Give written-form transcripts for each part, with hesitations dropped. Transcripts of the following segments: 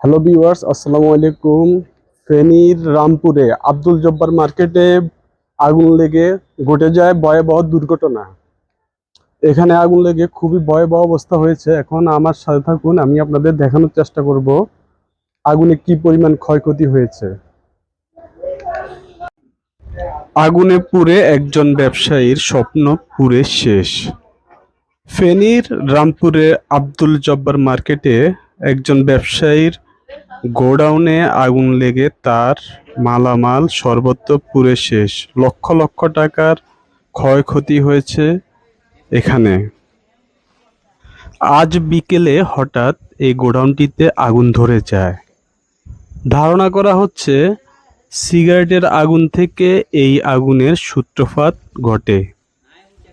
Hello viewers, আসসালামু আলাইকুম। ফেনীর রামপুরে আব্দুল জব্বার মার্কেটে আগুন লেগে ঘটে যায় ভয়াবহ দুর্ঘটনা। এখানে আগুন লেগে খুবই ভয়াবহ অবস্থা হয়েছে। এখন আমার সাথে থাকুন, আমি আপনাদের দেখানোর চেষ্টা করব আগুনে কি পরিমাণ ক্ষয়ক্ষতি হয়েছে। আগুনে পুড়ে একজন ব্যবসায়ীর স্বপ্ন পুড়ে শেষ। ফেনীর রামপুরে আব্দুল জব্বার মার্কেটে একজন ব্যবসায়ীর গোডাউনে আগুন লেগে তার মালামাল সর্বত্র পুড়ে শেষ। লক্ষ লক্ষ টাকার ক্ষয়ক্ষতি হয়েছে এখানে। আজ বিকেলে হঠাৎ এই গোডাউনটিতে আগুন ধরে যায়। ধারণা করা হচ্ছে সিগারেটের আগুন থেকে এই আগুনের সূত্রপাত ঘটে।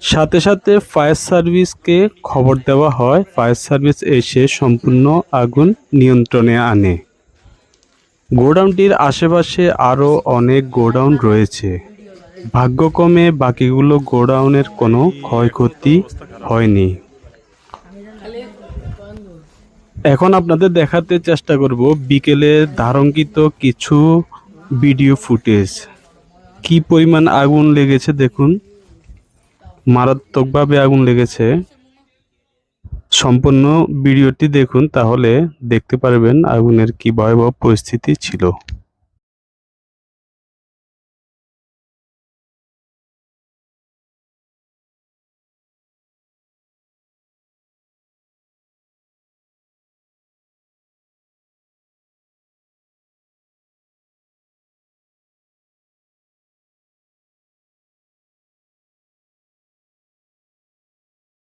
সাথে সাথে ফায়ার সার্ভিসকে খবর দেওয়া হয়। ফায়ার সার্ভিস এসে সম্পূর্ণ আগুন নিয়ন্ত্রণে আনে। গোডাউনটির আশেপাশে আরও অনেক গোডাউন রয়েছে। ভাগ্যক্রমে বাকিগুলো গোডাউনের কোনো ক্ষয়ক্ষতি হয়নি। এখন আপনাদের দেখাতে চেষ্টা করব বিকেলে ধারণকৃত কিছু ভিডিও ফুটেজ। কি পরিমাণ আগুন লেগেছে দেখুন, মারাত্মকভাবে আগুন লেগেছে। সম্পূর্ণ ভিডিওটি দেখুন, তাহলে দেখতে পারবেন আগুনের কি ভয়াবহ পরিস্থিতি ছিল।